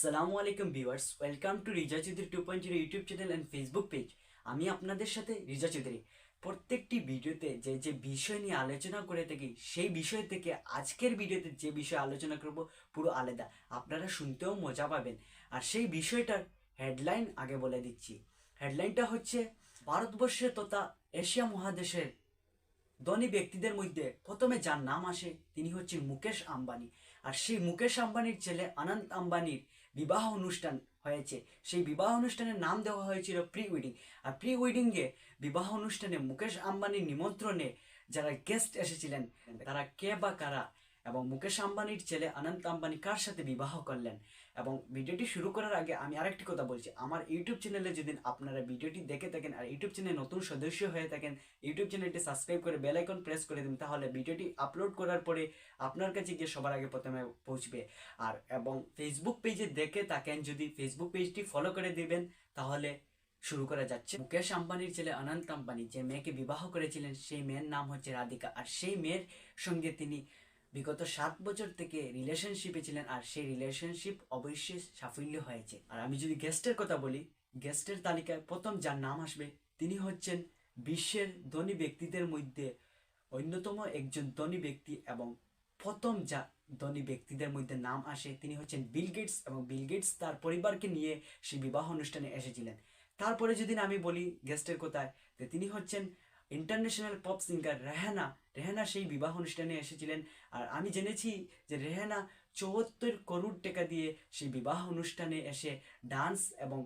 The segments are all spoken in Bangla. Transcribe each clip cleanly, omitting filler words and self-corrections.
আসসালামু আলাইকুম viewers, welcome to Reza Chowdhury 2.0 YouTube channel and Facebook page. আমি আপনাদের সাথে রিজা চৌধুরী। প্রত্যেকটি ভিডিওতে যে যে বিষয় নিয়ে আলোচনা করে থাকি সেই বিষয় থেকে আজকের ভিডিওতে যে বিষয় আলোচনা করব পুরো আলাদা, আপনারা শুনতেও মজা পাবেন। আর সেই বিষয়টার হেডলাইন আগে বলে দিচ্ছি। হেডলাইনটা হচ্ছে ভারতবর্ষের তথা এশিয়া মহাদেশের ধনী ব্যক্তিদের মধ্যে প্রথমে যার নাম আসে তিনি হচ্ছেন মুকেশ আম্বানি। আর সেই মুকেশ আম্বানির ছেলে অনন্ত আম্বানির বিবাহ অনুষ্ঠান হয়েছে। সেই বিবাহ অনুষ্ঠানের নাম দেওয়া হয়েছিল প্রি ওয়েডিং। আর প্রি ওয়েডিংয়ে বিবাহ অনুষ্ঠানে মুকেশ আম্বানির নিমন্ত্রণে যারা গেস্ট এসেছিলেন তারা কে বা কারা, এবং মুকেশ আম্বানির ছেলে অনন্ত আম্বানি কার সাথে বিবাহ করলেন। এবং ভিডিওটি শুরু করার আগে আমি আরেকটি কথা বলছি, আমার ইউটিউব চ্যানেলে যদি আপনারা ভিডিওটি দেখে থাকেন আর ইউটিউব চ্যানেলে নতুন সদস্য হয়ে থাকেন, ইউটিউব চ্যানেলটি সাবস্ক্রাইব করে বেল আইকন প্রেস করে দিন, তাহলে ভিডিওটি আপলোড করার পরে আপনার কাছে গিয়ে সবার আগে প্রথমে পৌঁছবে। আর এবং ফেসবুক পেজে দেখে থাকেন যদি ফেসবুক পেজটি ফলো করে দিবেন, তাহলে শুরু করা যাচ্ছে। মুকেশ আম্বানির ছেলে অনন্ত আম্বানি যে মেয়েকে বিবাহ করেছিলেন সেই মেয়ের নাম হচ্ছে রাধিকা। আর সেই মেয়ের সঙ্গে তিনি বিগত 7 বছর থেকে রিলেশনশিপে ছিলেন। আর সেই রিলেশনশিপ অবশ্যই সাফল্য হয়েছে। আর আমি যদি গেস্টের কথা বলি, গেস্টের তালিকায় প্রথম যার নাম আসবে তিনি হচ্ছেন বিশ্বের ধনী ব্যক্তিদের মধ্যে অন্যতম একজন ধনী ব্যক্তি, এবং প্রথম যা ধনী ব্যক্তিদের মধ্যে নাম আসে তিনি হচ্ছেন বিল গেটস। এবং বিল গেটস তার পরিবারকে নিয়ে সেই বিবাহ অনুষ্ঠানে এসেছিলেন। তারপরে যদি আমি বলি গেস্টের কথায়, তো তিনি হচ্ছেন international pop singer Rehana. Rehana সেই বিবাহ অনুষ্ঠানে এসেছিলেন। আর আমি জেনেছি যে রেহানা 74 করোড় টাকা দিয়ে সেই বিবাহ অনুষ্ঠানে এসে ডান্স এবং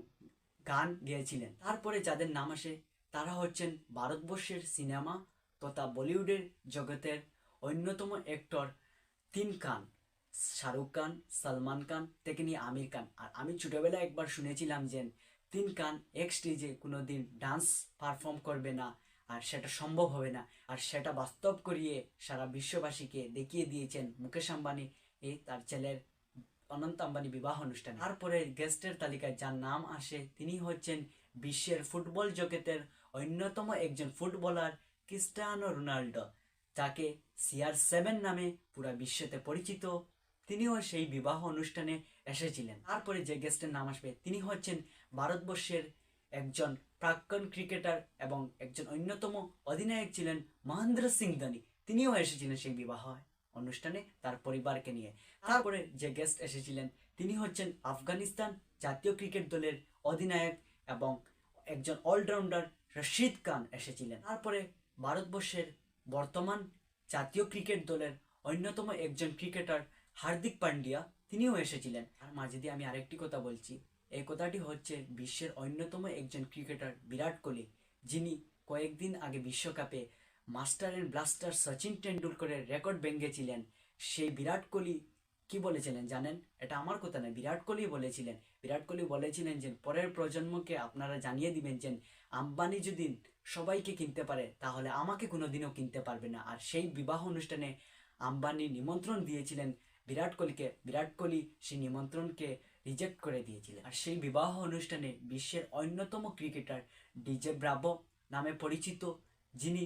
গান গেয়েছিলেন। তারপরে যাদের নাম আসে তারা হচ্ছেন ভারতবর্ষের সিনেমা তথা বলিউডের জগতের অন্যতম অ্যাক্টর তিন খান, শাহরুখ খান, সালমান খান থেকে নিয়ে আমির খান। আর আমি ছোটবেলায় একবার শুনেছিলাম যে তিন খান এক স্টেজে কোনোদিন ডান্স পারফর্ম করবে না, আর সেটা সম্ভব হবে না। আর সেটা বাস্তব করিয়ে সারা বিশ্ববাসীকে দেখিয়ে দিয়েছেন মুকেশ আম্বানি এই তার ছেলের অনন্ত আম্বানি বিবাহ অনুষ্ঠানে। তারপরে গেস্টের তালিকায় যার নাম আসে তিনি হচ্ছেন বিশ্বের ফুটবল জগতের অন্যতম একজন ফুটবলার ক্রিস্টিয়ানো রোনাল্ডো, যাকে CR7 নামে পুরা বিশ্বতে পরিচিত। তিনিও সেই বিবাহ অনুষ্ঠানে এসেছিলেন। তারপরে যে গেস্টের নাম আসবে তিনি হচ্ছেন ভারতবর্ষের একজন প্রাক্তন ক্রিকেটার এবং একজন অন্যতম অধিনায়ক ছিলেন মহেন্দ্র সিং ধোনি। তিনিও এসেছিলেন সেই বিবাহ অনুষ্ঠানে তার পরিবারকে নিয়ে। তারপরে যে গেস্ট এসেছিলেন তিনি হচ্ছেন আফগানিস্তান জাতীয় ক্রিকেট দলের অধিনায়ক এবং একজন অলরাউন্ডার রশিদ খান এসেছিলেন। তারপরে ভারতবর্ষের বর্তমান জাতীয় ক্রিকেট দলের অন্যতম একজন ক্রিকেটার হার্দিক পান্ডিয়া তিনিও এসেছিলেন। আর মাঝে দিয়ে আমি আরেকটি কথা বলছি, এই কথাটি হচ্ছে বিশ্বের অন্যতম একজন ক্রিকেটার বিরাট কোহলি, যিনি কয়েকদিন আগে বিশ্বকাপে মাস্টার অ্যান্ড ব্লাস্টার সচিন টেন্ডুলকরের রেকর্ড ভেঙেছিলেন। সেই বিরাট কোহলি কি বলেছিলেন জানেন? এটা আমার কথা নয়, বিরাট কোহলি বলেছিলেন। বিরাট কোহলি বলেছিলেন যে পরের প্রজন্মকে আপনারা জানিয়ে দিবেন যে আম্বানি যদি সবাইকে কিনতে পারে তাহলে আমাকে কোনোদিনও কিনতে পারবে না। আর সেই বিবাহ অনুষ্ঠানে আম্বানি নিমন্ত্রণ দিয়েছিলেন বিরাট কোহলিকে। বিরাট কোহলি সেই নিমন্ত্রণকে রিজেক্ট করে দিয়েছিলেন। আর সেই বিবাহ অনুষ্ঠানে বিশ্বের অন্যতম ক্রিকেটার DJ ব্রাভো নামে পরিচিত, যিনি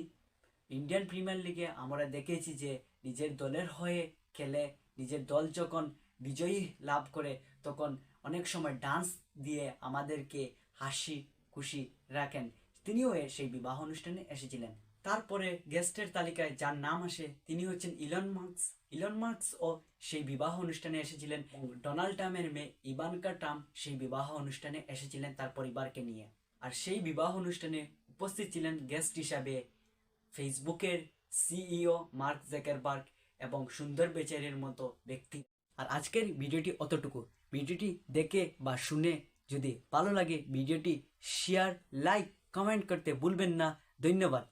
ইন্ডিয়ান প্রিমিয়ার লিগে আমরা দেখেছি যে নিজের দলের হয়ে খেলে, নিজের দল যখন বিজয়ী লাভ করে তখন অনেক সময় ডান্স দিয়ে আমাদেরকে হাসি খুশি রাখেন। তিনিও সেই বিবাহ অনুষ্ঠানে এসেছিলেন। তারপরে গেস্টের তালিকায় যার নাম আসে তিনি হচ্ছেন ইলন মাস্ক। ইলন মাস্ক ও সেই বিবাহ অনুষ্ঠানে এসেছিলেন। ডোনাল্ড ট্রাম্পের মেয়ে ইভানকা ট্রাম্প সেই বিবাহ অনুষ্ঠানে এসেছিলেন তার পরিবারকে নিয়ে। আর সেই বিবাহ অনুষ্ঠানে উপস্থিত ছিলেন গেস্ট হিসাবে ফেসবুকের CEO মার্ক জাকারবার্গ এবং সুন্দর বেচারের মতো ব্যক্তি। আর আজকের ভিডিওটি অতটুকু। ভিডিওটি দেখে বা শুনে যদি ভালো লাগে ভিডিওটি শেয়ার, লাইক, কমেন্ট করতে ভুলবেন না। ধন্যবাদ।